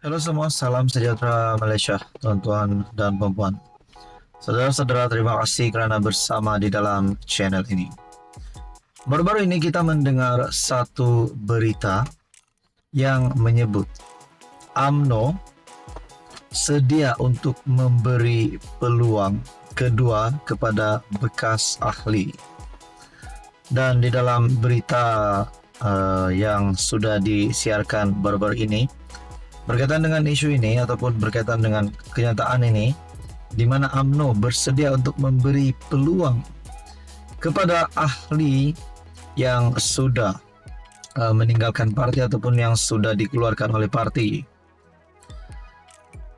Halo semua, salam sejahtera Malaysia, tuan-tuan dan puan-puan. Saudara-saudara, terima kasih kerana bersama di dalam channel ini. Baru-baru ini kita mendengar satu berita yang menyebut UMNO sedia untuk memberi peluang kedua kepada bekas ahli. Dan di dalam berita yang sudah disiarkan baru-baru ini, berkaitan dengan isu ini ataupun berkaitan dengan kenyataan ini, di mana UMNO bersedia untuk memberi peluang kepada ahli yang sudah meninggalkan parti ataupun yang sudah dikeluarkan oleh parti.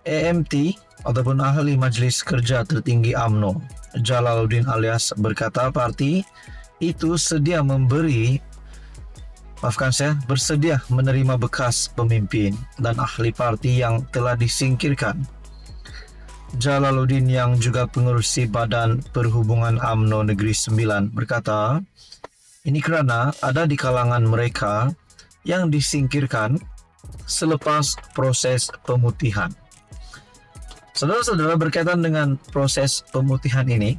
AMT ataupun ahli Majlis Kerja Tertinggi UMNO, Jalaluddin Alias, berkata parti itu bersedia menerima bekas pemimpin dan ahli parti yang telah disingkirkan. Jalaluddin, yang juga pengerusi Badan Perhubungan UMNO Negeri Sembilan, berkata, ini kerana ada di kalangan mereka yang disingkirkan selepas proses pemutihan. Saudara-saudara, berkaitan dengan proses pemutihan ini,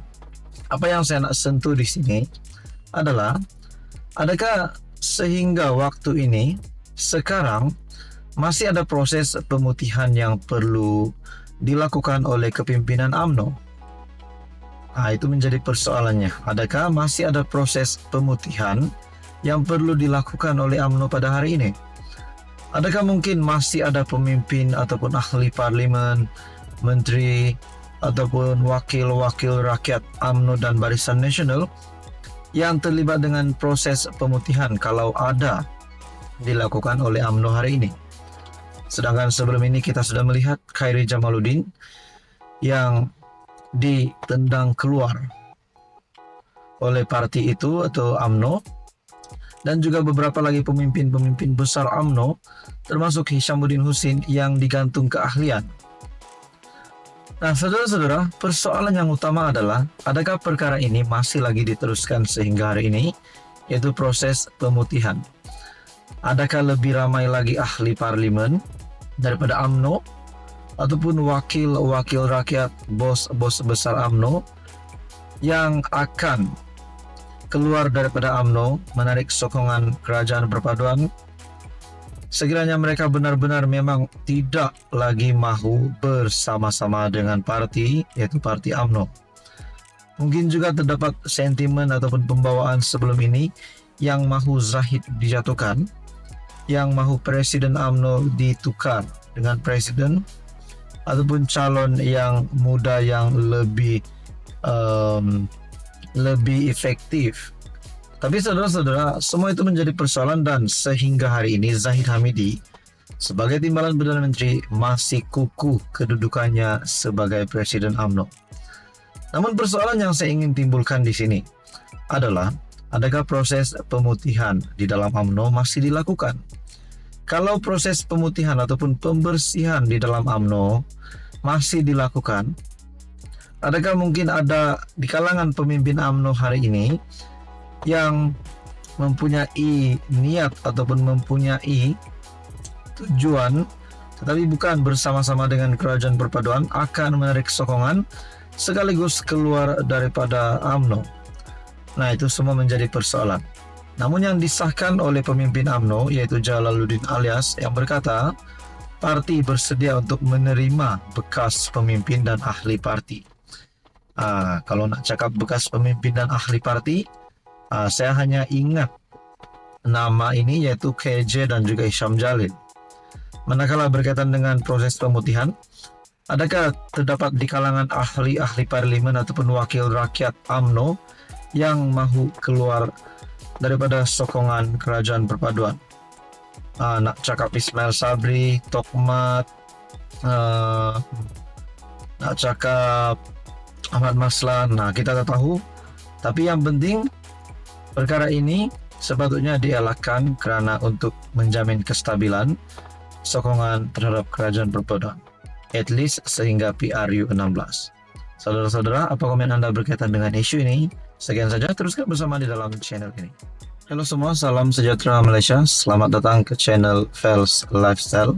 apa yang saya nak sentuh di sini adalah, adakah sehingga waktu ini, sekarang, masih ada proses pemutihan yang perlu dilakukan oleh kepimpinan UMNO? Itu menjadi persoalannya. Adakah masih ada proses pemutihan yang perlu dilakukan oleh UMNO pada hari ini? Adakah mungkin masih ada pemimpin ataupun ahli parlimen, menteri, ataupun wakil-wakil rakyat UMNO dan Barisan Nasional yang terlibat dengan proses pemutihan kalau ada dilakukan oleh UMNO hari ini? Sedangkan sebelum ini kita sudah melihat Khairi Jamaluddin yang ditendang keluar oleh parti itu atau UMNO, dan juga beberapa lagi pemimpin-pemimpin besar UMNO termasuk Hishamuddin Hussein yang digantung keahlian. Nah, saudara-saudara, persoalan yang utama adalah, adakah perkara ini masih lagi diteruskan sehingga hari ini, yaitu proses pemutihan? Adakah lebih ramai lagi ahli parlimen daripada UMNO, ataupun wakil-wakil rakyat, bos-bos besar UMNO yang akan keluar daripada UMNO menarik sokongan kerajaan perpaduan sekiranya mereka benar-benar memang tidak lagi mahu bersama-sama dengan parti, yaitu parti UMNO? Mungkin juga terdapat sentimen ataupun pembawaan sebelum ini yang mahu Zahid dijatuhkan, yang mahu Presiden UMNO ditukar dengan presiden ataupun calon yang muda yang lebih efektif. Tapi saudara-saudara, semua itu menjadi persoalan, dan sehingga hari ini Zahid Hamidi sebagai Timbalan Perdana Menteri masih kukuh kedudukannya sebagai Presiden UMNO. Namun persoalan yang saya ingin timbulkan di sini adalah, adakah proses pemutihan di dalam UMNO masih dilakukan? Kalau proses pemutihan ataupun pembersihan di dalam UMNO masih dilakukan, adakah mungkin ada di kalangan pemimpin UMNO hari ini yang mempunyai niat ataupun mempunyai tujuan, tetapi bukan bersama-sama dengan kerajaan perpaduan, akan menarik sokongan sekaligus keluar daripada UMNO? Nah, itu semua menjadi persoalan. Namun yang disahkan oleh pemimpin UMNO, yaitu Jalaluddin Alias, yang berkata parti bersedia untuk menerima bekas pemimpin dan ahli parti. Kalau nak cakap bekas pemimpin dan ahli parti, saya hanya ingat nama ini, yaitu KJ dan juga Hisham Jalil. Manakala berkaitan dengan proses pemutihan, adakah terdapat di kalangan ahli-ahli parlimen ataupun wakil rakyat UMNO yang mahu keluar daripada sokongan kerajaan perpaduan? Nak cakap Ismail Sabri, Tokmat, nak cakap Ahmad Maslan, kita tak tahu. Tapi yang penting, perkara ini sepatutnya dielakkan kerana untuk menjamin kestabilan sokongan terhadap kerajaan perpaduan, at least sehingga PRU 16. Saudara-saudara, apa komen Anda berkaitan dengan isu ini? Sekian saja, teruskan bersama di dalam channel ini. Halo semua, salam sejahtera Malaysia. Selamat datang ke channel Fels Lifestyle.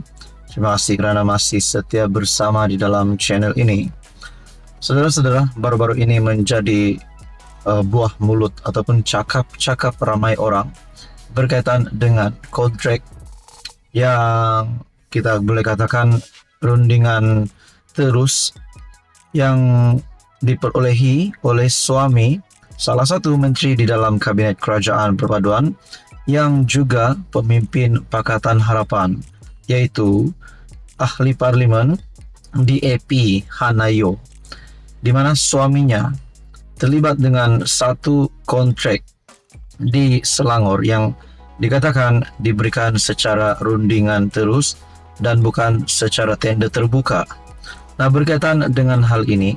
Terima kasih kerana masih setia bersama di dalam channel ini. Saudara-saudara, baru-baru ini menjadi buah mulut ataupun cakap-cakap ramai orang berkaitan dengan kontrak yang kita boleh katakan rundingan terus yang diperolehi oleh suami salah satu menteri di dalam Kabinet Kerajaan Perpaduan yang juga pemimpin Pakatan Harapan, yaitu Ahli Parlimen DAP Hanayo, di mana suaminya terlibat dengan satu kontrak di Selangor yang dikatakan diberikan secara rundingan terus dan bukan secara tender terbuka. Nah, berkaitan dengan hal ini,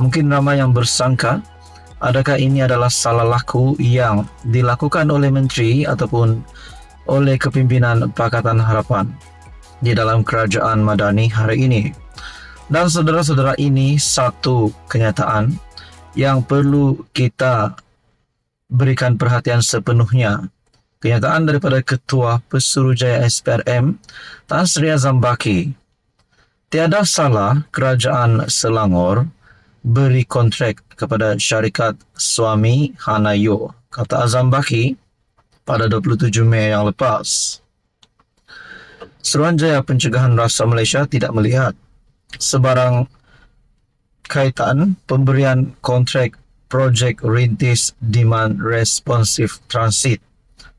mungkin ramai yang bersangka adakah ini adalah salah laku yang dilakukan oleh menteri ataupun oleh kepimpinan Pakatan Harapan di dalam kerajaan Madani hari ini. Dan saudara-saudara, ini satu kenyataan yang perlu kita berikan perhatian sepenuhnya. Kenyataan daripada Ketua Pesuruhjaya SPRM Tan Sri Azambaki. Tiada salah kerajaan Selangor beri kontrak kepada syarikat suami Hanayo, kata Azambaki pada 27 Mei yang lepas. Suruhanjaya Pencegahan Rasuah Malaysia tidak melihat sebarang kaitan pemberian kontrak projek rintis Demand Responsive Transit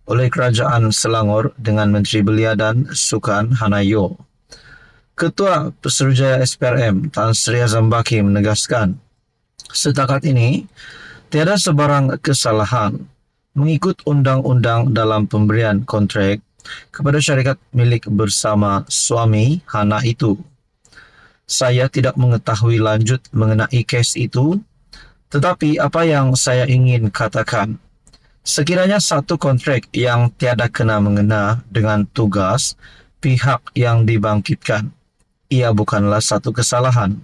oleh Kerajaan Selangor dengan Menteri Belia dan Sukan Hanayo. Ketua Pesuruhjaya SPRM Tan Sri Azambaki menegaskan, setakat ini tiada sebarang kesalahan mengikut undang-undang dalam pemberian kontrak kepada syarikat milik bersama suami Hana itu. Saya tidak mengetahui lanjut mengenai kes itu, tetapi apa yang saya ingin katakan, sekiranya satu kontrak yang tiada kena mengena dengan tugas pihak yang dibangkitkan, ia bukanlah satu kesalahan.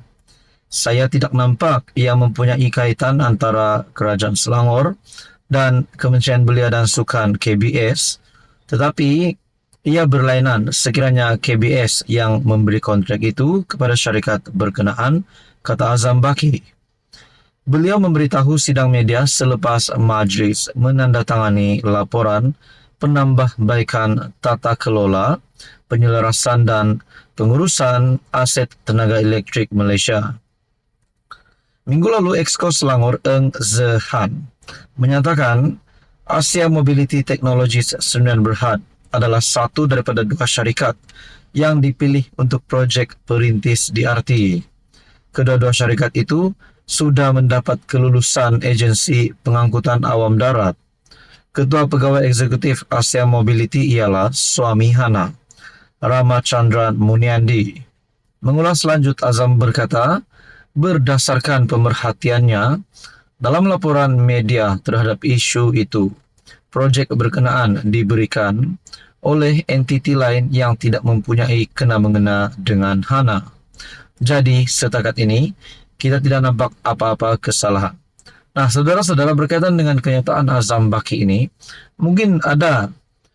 Saya tidak nampak ia mempunyai kaitan antara Kerajaan Selangor dan Kementerian Belia dan Sukan KBS, tetapi ia berlainan sekiranya KBS yang memberi kontrak itu kepada syarikat berkenaan, kata Azambaki. Beliau memberitahu sidang media selepas majlis menandatangani laporan penambahbaikan tata kelola, penyelarasan dan pengurusan aset tenaga elektrik Malaysia. Minggu lalu, Exco Selangor Eng Zehan menyatakan Asia Mobility Technologies Sdn Berhad adalah satu daripada dua syarikat yang dipilih untuk projek perintis DRT. Kedua-dua syarikat itu sudah mendapat kelulusan agensi pengangkutan awam darat. Ketua Pegawai Eksekutif Asia Mobility ialah suami Hana, Ramachandran Muniandi. Mengulas lanjut, Azam berkata, berdasarkan pemerhatiannya dalam laporan media terhadap isu itu, projek berkenaan diberikan oleh entiti lain yang tidak mempunyai kena-mengena dengan Hana. Jadi, setakat ini, kita tidak nampak apa-apa kesalahan. Nah, saudara-saudara, berkaitan dengan kenyataan Azambaki ini, mungkin ada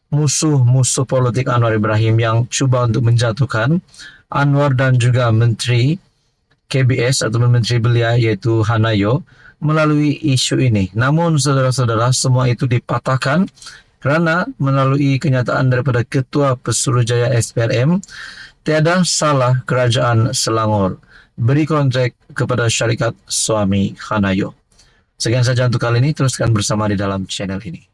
musuh-musuh politik Anwar Ibrahim yang cuba untuk menjatuhkan Anwar dan juga Menteri KBS atau Menteri Belia yaitu Hanayo melalui isu ini. Namun, saudara-saudara, semua itu dipatahkan kerana melalui kenyataan daripada Ketua Pesuruhjaya SPRM, tiada salah kerajaan Selangor beri kontrak kepada syarikat suami Hanayo. Sekian saja untuk kali ini, teruskan bersama di dalam channel ini.